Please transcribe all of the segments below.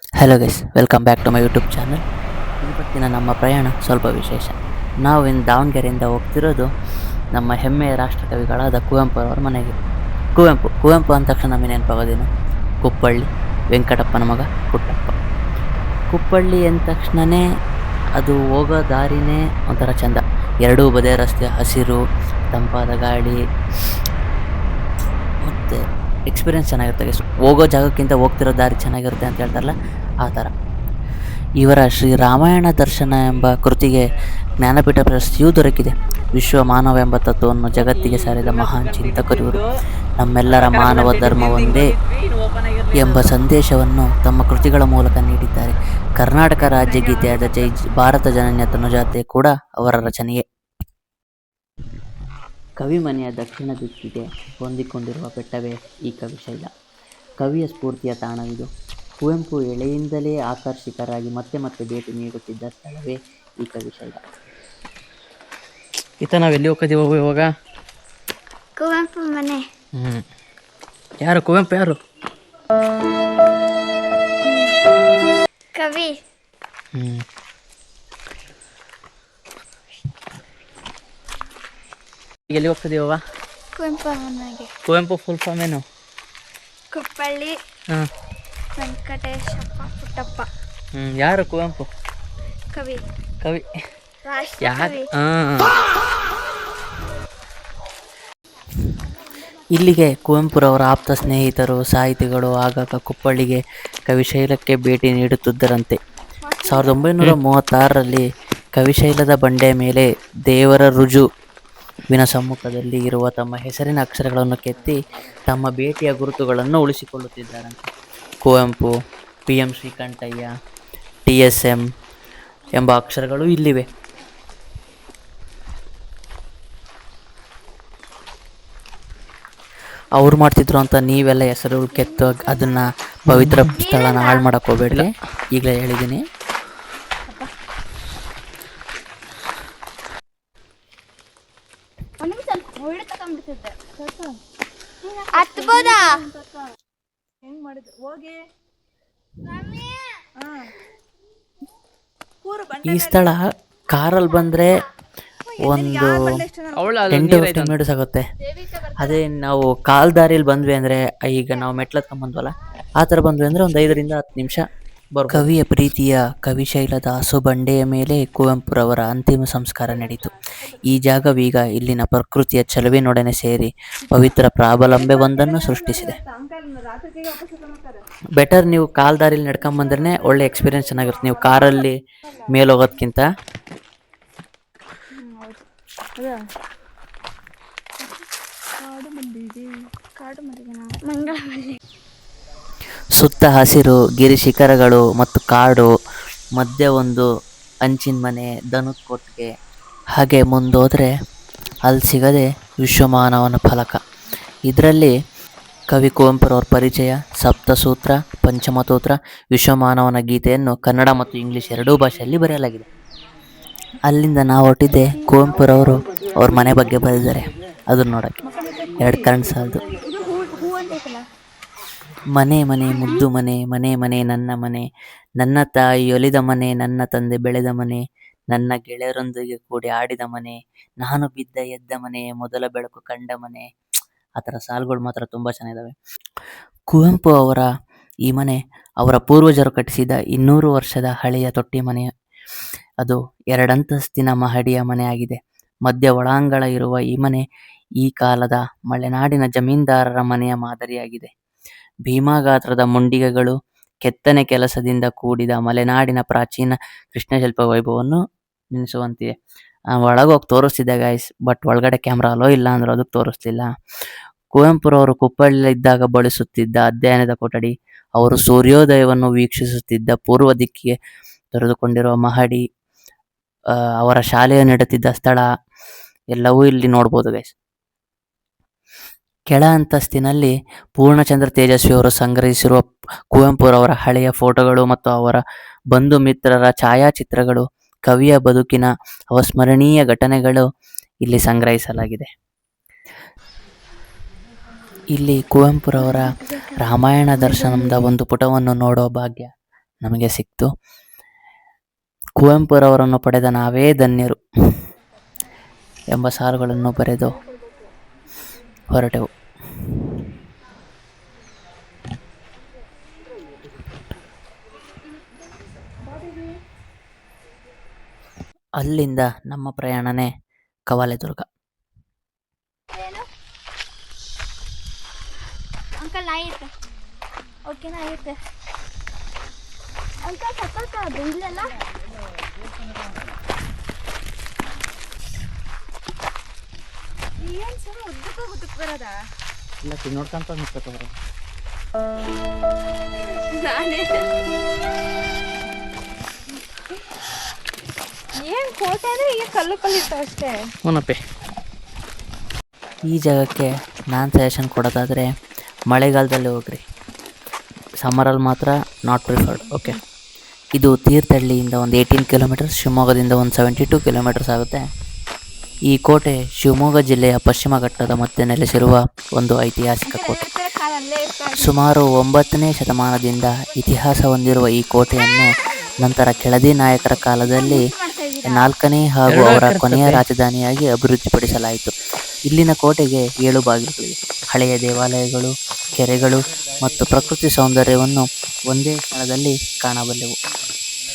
Hello guys, welcome back to my YouTube channel. ಇವತ್ತಿನ ನಮ್ಮ ಪ್ರಯಾಣ ಸ್ವಲ್ಪ ವಿಶೇಷ. ನಾವು ಇನ್ನು ದಾವಣಗೆರೆಯಿಂದ ಹೋಗ್ತಿರೋದು ನಮ್ಮ ಹೆಮ್ಮೆಯ ರಾಷ್ಟ್ರಕವಿಗಳಾದ ಕುವೆಂಪು ಅವರ ಮನೆಗೆ. ಕುವೆಂಪು ಅಂದ ತಕ್ಷಣ ನಮಗೆ ನೆನಪಾಗೋದೇನು? ಕುಪ್ಪಳ್ಳಿ, ವೆಂಕಟಪ್ಪನ ಮಗ ಪುಟ್ಟಪ್ಪ. ಕುಪ್ಪಳ್ಳಿ ಅಂದ ತಕ್ಷಣವೇ ಅದು ಹೋಗೋ ದಾರಿನೇ ಒಂಥರ ಚೆಂದ. ಎರಡೂ ಬದಿಯ ರಸ್ತೆ, ಹಸಿರು, ತಂಪಾದ ಗಾಳಿ, ಮತ್ತು ಎಕ್ಸ್ಪೀರಿಯೆನ್ಸ್ ಚೆನ್ನಾಗಿರುತ್ತೆ. ಹೋಗೋ ಜಾಗಕ್ಕಿಂತ ಹೋಗ್ತಿರೋ ದಾರಿ ಚೆನ್ನಾಗಿರುತ್ತೆ ಅಂತ ಹೇಳ್ತಾರಲ್ಲ, ಆ ಥರ. ಇವರ ಶ್ರೀ ರಾಮಾಯಣ ದರ್ಶನ ಎಂಬ ಕೃತಿಗೆ ಜ್ಞಾನಪೀಠ ಪ್ರಶಸ್ತಿಯೂ ದೊರಕಿದೆ. ವಿಶ್ವ ಮಾನವ ಎಂಬ ತತ್ವವನ್ನು ಜಗತ್ತಿಗೆ ಸಾರಿದ ಮಹಾನ್ ಚಿಂತಕರು ಇವರು. ನಮ್ಮೆಲ್ಲರ ಮಾನವ ಧರ್ಮ ಒಂದೇ ಎಂಬ ಸಂದೇಶವನ್ನು ತಮ್ಮ ಕೃತಿಗಳ ಮೂಲಕ ನೀಡಿದ್ದಾರೆ. ಕರ್ನಾಟಕ ರಾಜ್ಯ ಗೀತೆಯಾದ ಜೈ ಭಾರತ ಜನನ್ಯ ತನುಜಾತೆ ಕೂಡ ಅವರ ರಚನೆಯೇ. ಕವಿಮನೆಯ ದಕ್ಷಿಣ ದಿಕ್ಕಿಗೆ ಹೊಂದಿಕೊಂಡಿರುವ ಬೆಟ್ಟವೇ ಈ ಕವಿಶೈಲ. ಕವಿಯ ಸ್ಫೂರ್ತಿಯ ತಾಣವಿದು. ಕುವೆಂಪು ಎಳೆಯಿಂದಲೇ ಆಕರ್ಷಿತರಾಗಿ ಮತ್ತೆ ಮತ್ತೆ ಭೇಟಿ ನೀಡುತ್ತಿದ್ದ ಸ್ಥಳವೇ ಈ ಕವಿಶೈಲ. ನಾವೆಲ್ಲಿ ಹೋಗ್ತೀವಿ ಇವಾಗ? ಕುವೆಂಪು ಮನೆ. ಯಾರು ಕುವೆಂಪು? ಯಾರು ಕವಿ? ಎಲ್ಲಿ ಹೋಗ್ತಿದೀವ? ಕುವೆಂಪು ಮನೆಗೆ. ಕುವೆಂಪು ಫುಲ್ ಫಾರ್ಮ್ ಏನು? ಕುಪ್ಪಳ್ಳಿ ವೆಂಕಟೇಶಪ್ಪ ಪುಟ್ಟಪ್ಪ. ಯಾರು ಕುವೆಂಪು? ಕವಿ. ಯಾರು? ಇಲ್ಲಿಗೆ ಕುವೆಂಪುರವರ ಆಪ್ತ ಸ್ನೇಹಿತರು, ಸಾಹಿತಿಗಳು ಆಗಾಗ ಕುಪ್ಪಳ್ಳಿಗೆ ಕವಿಶೈಲಕ್ಕೆ ಭೇಟಿ ನೀಡುತ್ತಿದ್ದರಂತೆ. 1936ರಲ್ಲಿ ಕವಿಶೈಲದ ಬಂಡೆಯ ಮೇಲೆ ದೇವರ ರುಜುವಿನ ಸಮ್ಮುಖದಲ್ಲಿ ಇರುವ ತಮ್ಮ ಹೆಸರಿನ ಅಕ್ಷರಗಳನ್ನು ಕೆತ್ತಿ ತಮ್ಮ ಭೇಟಿಯ ಗುರುತುಗಳನ್ನು ಉಳಿಸಿಕೊಳ್ಳುತ್ತಿದ್ದಾರಂತೆ. ಕುವೆಂಪು, PM ಶ್ರೀಕಂಠಯ್ಯ, TSM ಎಂಬ ಅಕ್ಷರಗಳು ಇಲ್ಲಿವೆ. ಅವ್ರು ಮಾಡ್ತಿದ್ರು ಅಂತ ನೀವೆಲ್ಲ ಹೆಸರು ಕೆತ್ತು ಅದನ್ನು ಪವಿತ್ರ ಸ್ಥಳನ ಹಾಳು ಮಾಡೋಕ್ಕೆ ಹೋಗ್ಬೇಡಿ. ಈಗಲೇ ಹೇಳಿದ್ದೀನಿ. ಈ ಸ್ಥಳ ಕಾರಲ್ಲಿ ಬಂದರೆ ಒಂದು 10-15 ಮಿನಿಟ್ಸ್ ಆಗುತ್ತೆ. ಅದೇ ನಾವು ಕಾಲ್ ದಾರಿಯಲ್ಲಿ ಬಂದ್ವಿ ಅಂದರೆ, ಈಗ ನಾವು ಮೆಟ್ಲತ್ಕೊಂಡ್ಬಂದ್ವಲ್ಲ, ಆ ಥರ ಬಂದ್ವಿ ಅಂದರೆ ಒಂದು 5-10 ನಿಮಿಷ ಬರ್ಬೋದು. ಕವಿಯ ಪ್ರೀತಿಯ ಕವಿಶೈಲದ ಹಸುಬಂಡೆಯ ಮೇಲೆ ಕುವೆಂಪುರವರ ಅಂತಿಮ ಸಂಸ್ಕಾರ ನಡೆಯಿತು. ಈ ಜಾಗವೀಗ ಇಲ್ಲಿನ ಪ್ರಕೃತಿಯ ಚಲುವಿನೊಡನೆ ಸೇರಿ ಪವಿತ್ರ ಪ್ರಾಬಲಂಬೆ ಒಂದನ್ನು ಸೃಷ್ಟಿಸಿದೆ. ಬೆಟರ್ ನೀವು ಕಾಲ್ ದಾರಿಯಲ್ಲಿ ನಡ್ಕೊಂಬಂದ್ರೆ ಒಳ್ಳೆ ಎಕ್ಸ್ಪೀರಿಯನ್ಸ್ ಚೆನ್ನಾಗಿರುತ್ತೆ, ನೀವು ಕಾರಲ್ಲಿ ಮೇಲೆ ಹೋಗೋದ್ಕಿಂತ. ಸುತ್ತ ಹಸಿರು, ಗಿರಿ ಶಿಖರಗಳು ಮತ್ತು ಕಾಡು, ಮಧ್ಯೆ ಒಂದು ಅಂಚಿನ ಮನೆ, ದನದ ಕೊಟ್ಟಿಗೆ. ಹಾಗೆ ಮುಂದೋದರೆ ಅಲ್ಲಿ ಸಿಗದೆ ವಿಶ್ವಮಾನವನ ಫಲಕ. ಇದರಲ್ಲಿ ಕವಿ ಕುವೆಂಪುರವ್ರ ಪರಿಚಯ, ಸಪ್ತಸೂತ್ರ, ಪಂಚಮತೂತ್ರ, ವಿಶ್ವಮಾನವನ ಗೀತೆಯನ್ನು ಕನ್ನಡ ಮತ್ತು ಇಂಗ್ಲೀಷ್ ಎರಡೂ ಭಾಷೆಯಲ್ಲಿ ಬರೆಯಲಾಗಿದೆ. ಅಲ್ಲಿಂದ ನಾವು ಹೊರಟಿದ್ದೆ ಕುವೆಂಪುರವರು ಅವ್ರ ಮನೆ ಬಗ್ಗೆ ಬರೆದಿದ್ದಾರೆ, ಅದನ್ನು ನೋಡೋಕ್ಕೆ 2 ಕಣ್ಣು ಸಾಲದು. ಮನೆ ಮನೆ ಮುದ್ದು ಮನೆ, ಮನೆ ಮನೆ ನನ್ನ ಮನೆ, ನನ್ನ ತಾಯಿ ಒಲಿದ ಮನೆ, ನನ್ನ ತಂದೆ ಬೆಳೆದ ಮನೆ, ನನ್ನ ಗೆಳೆಯರೊಂದಿಗೆ ಕೂಡಿ ಆಡಿದ ಮನೆ, ನಾನು ಬಿದ್ದ ಎದ್ದ ಮನೆ, ಮೊದಲ ಬೆಳಕು ಕಂಡ ಮನೆ. ಆ ಥರ ಸಾಲುಗಳು ಮಾತ್ರ ತುಂಬ ಚೆನ್ನಾಗಿದ್ದಾವೆ. ಕುವೆಂಪು ಅವರ ಈ ಮನೆ ಅವರ ಪೂರ್ವಜರು ಕಟ್ಟಿಸಿದ 200 ವರ್ಷದ ಹಳೆಯ ತೊಟ್ಟಿ ಮನೆ. ಅದು 2 ಅಂತಸ್ತಿನ ಮಹಡಿಯ ಮನೆ ಆಗಿದೆ. ಮಧ್ಯ ಒಳಾಂಗಣ ಇರುವ ಈ ಮನೆ ಈ ಕಾಲದ ಮಲೆನಾಡಿನ ಜಮೀನ್ದಾರರ ಮನೆಯ ಮಾದರಿಯಾಗಿದೆ. ಭೀಮಾಗಾತ್ರದ ಮುಂಡಿಗೆಗಳು, ಕೆತ್ತನೆ ಕೆಲಸದಿಂದ ಕೂಡಿದ ಮಲೆನಾಡಿನ ಪ್ರಾಚೀನ ಕೃಷ್ಣಶಿಲ್ಪ ವೈಭವವನ್ನು ನೆನೆಸುವಂತಿದೆ. ಒಳಗೋಗಿ ತೋರಿಸ್ತಿದ್ದೆ ಗೈಸ್, ಬಟ್ ಒಳಗಡೆ ಕ್ಯಾಮ್ರಾ ಅಲೋ ಇಲ್ಲ ಅಂದ್ರೆ ಅದಕ್ಕೆ ತೋರಿಸ್ಲಿಲ್ಲ. ಕುವೆಂಪುರವರು ಕುಪ್ಪಳ್ಳಿಯಿದ್ದಾಗ ಬಳಸುತ್ತಿದ್ದ ಅಧ್ಯಯನದ ಕೊಠಡಿ, ಅವರು ಸೂರ್ಯೋದಯವನ್ನು ವೀಕ್ಷಿಸುತ್ತಿದ್ದ ಪೂರ್ವ ದಿಕ್ಕಿಗೆ ತೆರೆದುಕೊಂಡಿರುವ ಮಹಡಿ, ಅವರ ಶಾಲೆಯ ನಡೆಯುತ್ತಿದ್ದ ಸ್ಥಳ ಎಲ್ಲವೂ ಇಲ್ಲಿ ನೋಡ್ಬೋದು ಗೈಸ್. ಕೆಳ ಅಂತಸ್ತಿನಲ್ಲಿ ಪೂರ್ಣಚಂದ್ರ ತೇಜಸ್ವಿಯವರು ಸಂಗ್ರಹಿಸಿರುವ ಕುವೆಂಪುರವರ ಹಳೆಯ ಫೋಟೋಗಳು ಮತ್ತು ಅವರ ಬಂಧು ಮಿತ್ರರ ಛಾಯಾಚಿತ್ರಗಳು, ಕವಿಯ ಬದುಕಿನ ಅವಸ್ಮರಣೀಯ ಘಟನೆಗಳು ಇಲ್ಲಿ ಸಂಗ್ರಹಿಸಲಾಗಿದೆ. ಇಲ್ಲಿ ಕುವೆಂಪುರವರ ರಾಮಾಯಣ ದರ್ಶನದ ಒಂದು ಪುಟವನ್ನು ನೋಡೋ ಭಾಗ್ಯ ನಮಗೆ ಸಿಕ್ತು. ಕುವೆಂಪುರವರನ್ನು ಪಡೆದ ನಾವೇ ಧನ್ಯರು ಎಂಬ ಸಾಲುಗಳನ್ನು ಬರೆದು ಹೊರಟೆವು. ಅಲ್ಲಿಂದ ನಮ್ಮ ಪ್ರಯಾಣನೇ ಕವಲೆದುರ್ಗ. ಅಂಕಲ್ ಆಯ್ತು, ಓಕೆನಾ ಆಯ್ತು ಅಂಕಲ್. ಸಕ್ಕತ್ತಾದ್ರು ಇಲ್ಲೆಲ್ಲ ಏನು ಸುಮ್ಮನೆ ಉದ್ದಕ್ಕೆ ಬರೋದಾ? ಇಲ್ಲ ನೋಡ್ಕೊಂತ ನಿಂತ್ಕೊತವ್ರು. ಏನು ಕೋಟೆ ಅಂದರೆ ಈಗ ಕಲ್ಲು ಇರ್ತಾವೆ ಅಷ್ಟೇ. ಹ್ಞೂನಪ್ಪೆ. ಈ ಜಾಗಕ್ಕೆ ನಾನು ಸಜೆಷನ್ ಕೊಡೋದಾದರೆ ಮಳೆಗಾಲದಲ್ಲಿ ಹೋಗ್ರಿ, ಸಮ್ಮರಲ್ಲಿ ಮಾತ್ರ ನಾಟ್ ಪ್ರಿಫರ್ಡ್. ಓಕೆ, ಇದು ತೀರ್ಥಹಳ್ಳಿಯಿಂದ ಒಂದು 18 ಕಿಲೋಮೀಟರ್ಸ್, ಶಿವಮೊಗ್ಗದಿಂದ ಒಂದು 72 ಕಿಲೋಮೀಟರ್ಸ್ ಆಗುತ್ತೆ. ಈ ಕೋಟೆ ಶಿವಮೊಗ್ಗ ಜಿಲ್ಲೆಯ ಪಶ್ಚಿಮ ಘಟ್ಟದ ಮಧ್ಯೆ ನೆಲೆಸಿರುವ ಒಂದು ಐತಿಹಾಸಿಕ ಕೋಟೆ. ಸುಮಾರು 9ನೇ ಶತಮಾನದಿಂದ ಇತಿಹಾಸ ಹೊಂದಿರುವ ಈ ಕೋಟೆಯನ್ನು ನಂತರ ಕೆಳದಿ ನಾಯಕರ ಕಾಲದಲ್ಲಿ 4ನೇ ಹಾಗೂ ಅವರ ಕೊನೆಯ ರಾಜಧಾನಿಯಾಗಿ ಅಭಿವೃದ್ಧಿಪಡಿಸಲಾಯಿತು. ಇಲ್ಲಿನ ಕೋಟೆಗೆ 7 ಬಾಗಿಲುಗಳಿವೆ. ಹಳೆಯ ದೇವಾಲಯಗಳು, ಕೆರೆಗಳು ಮತ್ತು ಪ್ರಕೃತಿ ಸೌಂದರ್ಯವನ್ನು ಒಂದೇ ಸ್ಥಳದಲ್ಲಿ ಕಾಣಬಲ್ಲೆವು.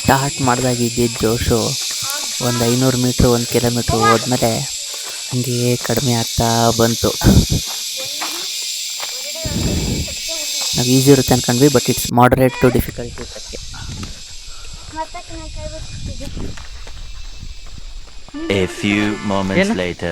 ಸ್ಟಾರ್ಟ್ ಮಾಡಿದಾಗ ಇದ್ದಿದ್ದ ಜೋಶು ಒಂದು 500 ಮೀಟ್ರ್ 1 ಕಿಲೋಮೀಟ್ರ್ ಹೋದ್ಮೇಲೆ ಹಂಗೆಯೇ ಕಡಿಮೆ ಆಗ್ತಾ ಬಂತು. ನಾವು ಈಸಿ ಇರುತ್ತೆ ಅಂದ್ಕೊಂಡ್ವಿ, but it's moderate to difficult ಇರ್ತಕ್ಕೆ. A few moments later.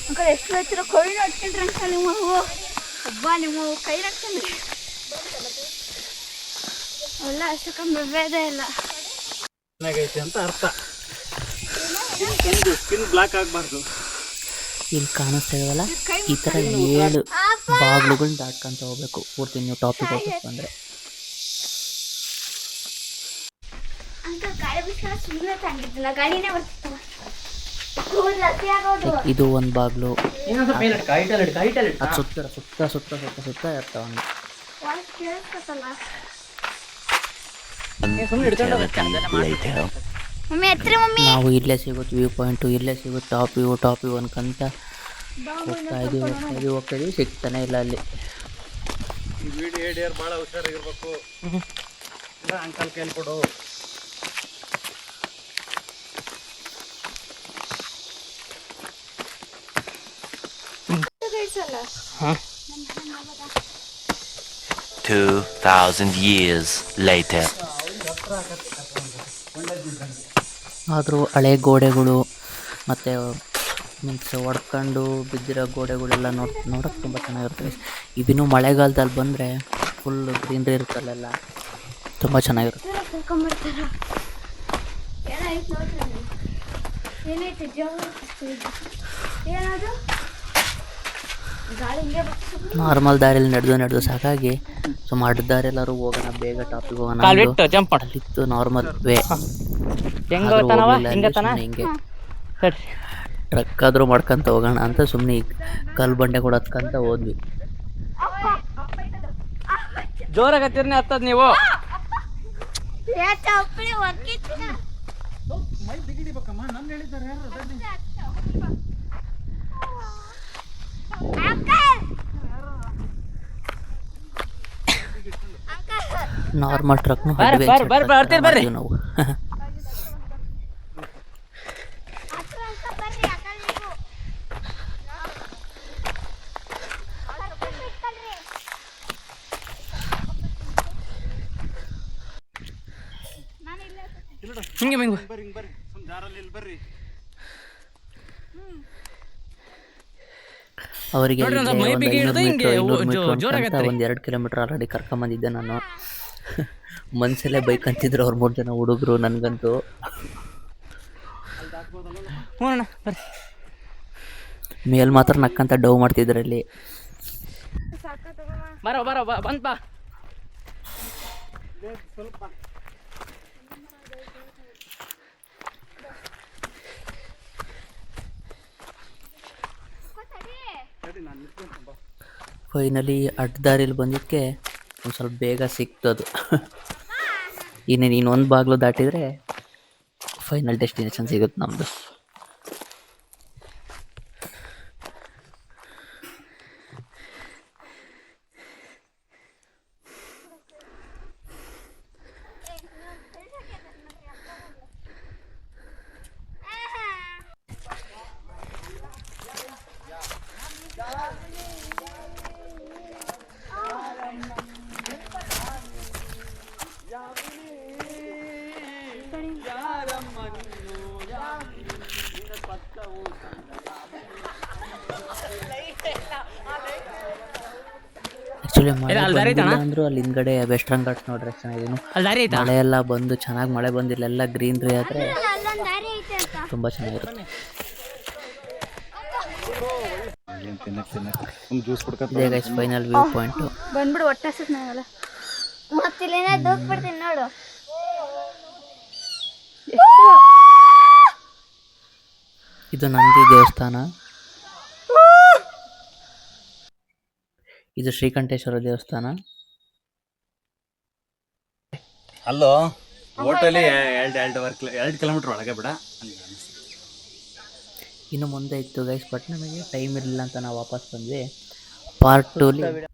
Uncle ಎಷ್ಟು ಹೇಳ್ತೀರ? ಕೈ ನಡ್ಕೊಂಡ್ರಿ ಅಂಕಲ್, ನೀವು ಒಬ್ಬ ನೀವು ಕೈ ನಡ್ಕೊಂಡ್ರಿ ಅಲ್ಲ, ಅಷ್ಟಕ್ಕೊಂದು ಬೆವ್ವೇದೇ ಇಲ್ಲ ಅಂತ ಅರ್ಥ. ಸ್ಕಿನ್ ಬ್ಲಾಕ್ ಆಗಬಾರ್ದು. ಇಲ್ಲಿ ಕಾಣಿಸ್ತಾ ಇದಾವಲ್ಲ, ಈ ಥರ 7 ಬಾಗಿಲುಗಳನ್ನ ದಾಟ್ಕೊಂತ ಹೋಗ್ಬೇಕು ಪೂರ್ತಿ ನೀವು ಟಾಪಿಗೆ ಹೋಗ್ಬೇಕು ಅಂದರೆ. ಅಂಕಲ್ ಗಾಳಿ ಬಿಸ್ಕೊಂಡು ಸುಮ್ಮನೆ ತಂಗಿದ್ದಿಲ್ಲ, ಗಾಳಿನೇ ಬರ್ತಿತ್ತು. ಇದು ಒಂದು ಬಾಗಿಲು, ಅದು ಸುತ್ತ ಇರ್ತಾವ. ಮಮ್ಮಿ ಹತ್ತಿರ ಮಮ್ಮಿ. ನಾವು ಇಲ್ಲೇ ಸಿಗುತ್ತೆ ವ್ಯೂ ಪಾಯಿಂಟು, ಇಲ್ಲೇ ಸಿಗುತ್ತೆ ಟಾಪ್ ವ್ಯೂ ಅನ್ಕಂತ ಹೋಗ್ತಾ ಇದೀವಿ, ಸಿಗ್ತಾನೆ ಇಲ್ಲ ಅಲ್ಲಿ. ಭಾಳ ಹುಷಾರಾಗಿರ್ಬೇಕು. ಅಂಕಲ್ ಕೇಳ್ಕೊಡು. ಹಾಂ, 2000 years later. ಆದರೂ ಹಳೆ ಗೋಡೆಗಳು ಮತ್ತು ಮೀನ್ಸ್ ಒಡ್ಕೊಂಡು ಬಿದ್ದಿರೋ ಗೋಡೆಗಳೆಲ್ಲ ನೋಡೋಕ್ಕೆ ತುಂಬ ಚೆನ್ನಾಗಿರ್ತವೆ. ಇವಿನ್ನೂ ಮಳೆಗಾಲದಲ್ಲಿ ಬಂದರೆ ಫುಲ್ ಗ್ರೀನ್ರಿ ಇರುತ್ತಲ್ಲೆಲ್ಲ, ತುಂಬ ಚೆನ್ನಾಗಿರುತ್ತೆ. ನಾರ್ಮಲ್ ದಾರಿಯಲ್ಲಿ ನಡೆದು ಸಾಕಾಗಿ ಸುಮ್ಮ ಅಡ್ಡ ದಾರಿ ಎಲ್ಲರೂ ಹೋಗೋಣ, ಬೇಗ ಟಾಪಿಗೆ ಹೋಗೋಣ ಜಂಪ್ ಮಾಡು. ಅಲ್ಲಿತ್ತು ನಾರ್ಮಲ್ ವೇ. ಹಿಂಗೆ ಟ್ರಕ್ ಆದರೂ ಮಾಡ್ಕೊಂತ ಹೋಗೋಣ ಅಂತ ಸುಮ್ಮನೆ ಕಲ್ಲು ಬಂಡೆ ಕೂಡ ಹತ್ಕೊಂತ ಹೋದ್ವಿ. ಜೋರಾಗತ್ತಿರ್ನೇ ಹತ್ತದ್ ನೀವು. ನಾರ್ಮಲ್ ಟ್ರಕ್ನು ಬರ್ರಿ. ನಾವು ಹಿಂಗೆ ಅವರಿಗೆ ನೋಡ್ರಿ, ಒಂದು ಅದು ಮೈ ಬಿಗಿ ಹಿಡ್ದು ಹಿಂಗೆ 2 ಕಿಲೋಮೀಟರ್ ಆಲ್ರೆಡಿ ಕರ್ಕೊಂಬಂದಿದ್ದೆ ನಾನು. ಮನ್ಸಲ್ಲೇ ಬೈಕ್ ಅಂತಿದ್ರು ಅವ್ರು 3 ಜನ ಹುಡುಗರು. ನನಗಂತೂ ಮೇಲ್ ಮಾತ್ರ ನಕ್ಕಂತ ಡವ್ ಮಾಡ್ತಿದ್ರಲ್ಲಿ. ಬರೋ ಬಂತ ಬಾ. ಫೈನಲಿ ಅಡ್ಡದಾರಿಲಿ ಬಂದಿದ್ದಕ್ಕೆ ಒಂದು ಸ್ವಲ್ಪ ಬೇಗ ಸಿಕ್ತದು. ಇನ್ನೇನು ಇನ್ನೊಂದು ಬಾಗಿಲು ದಾಟಿದರೆ ಫೈನಲ್ ಡೆಸ್ಟಿನೇಷನ್ ಸಿಗುತ್ತೆ ನಮ್ಮದು. ಆ್ಯಕ್ಚುಲಿ ಮಳೆ ಅಲ್ಲಿ ದಾರಿ ಐತಣ್ಣ? ಬಂದಿಲ್ಲ ಅಂದರೂ ಅಲ್ಲಿ ಹಿಂದ್ಗಡೆ ವೆಸ್ಟರ್ನ್ ಘಾಟ್ಸ್ ನೋಡ್ರೆ ಚೆನ್ನಾಗಿದೆ. ಅಲ್ಲಿ ದಾರಿ ಐತಾ? ಮಳೆ ಎಲ್ಲ ಬಂದು ಚೆನ್ನಾಗಿ ಮಳೆ ಬಂದಿಲ್ಲ, ಎಲ್ಲ ಗ್ರೀನ್ರಿ ಆದರೆ ಅಲ್ಲೊಂದು ದಾರಿ ಐತೆ ಅಂತ. ತುಂಬ ಚೆನ್ನಾಗಿರುತ್ತೆ. ಇದೇ ಗೈಸ್ ಫೈನಲ್ ವ್ಯೂ ಪಾಯಿಂಟು. ಬಂದ್ಬಿಡು ಹೊಟ್ಟೆ ಹಸಿತ್ ನಾವಲ್ಲ ಮತ್ತಿಲ್ಲೇನ ದೂಕ್ಬಿಡ್ತೀನಿ ನೋಡು. ಇದು ನಂದಿ ದೇವಸ್ಥಾನ, ಇದು ಶ್ರೀಕಂಠೇಶ್ವರ ದೇವಸ್ಥಾನ. ಅಲ್ಲೋ ಹೋಟೆಲಿ 2 ಕಿಲೋಮೀಟರ್ ಒಳಗೆ ಬಿಡ. ಇನ್ನು ಮುಂದೆ ಇತ್ತು ಗೈಸ್, ಬಟ್ ನಮಗೆ ಟೈಮ್ ಇರಲಿಲ್ಲ ಅಂತ ನಾವು ವಾಪಸ್ ಬಂದ್ವಿ. ಪಾರ್ಟ್ 2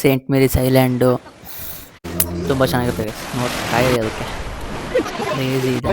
ಸೇಂಟ್ ಮೇರಿಸ್ ಐಲ್ಯಾಂಡು ತುಂಬ ಚೆನ್ನಾಗಿರುತ್ತೆ ಗೈಸ್, ನೋಡಿ ಕಾಯಿರಿ ಅದಕ್ಕೆ ಕ್ರೇಜಿ ಇದೆ.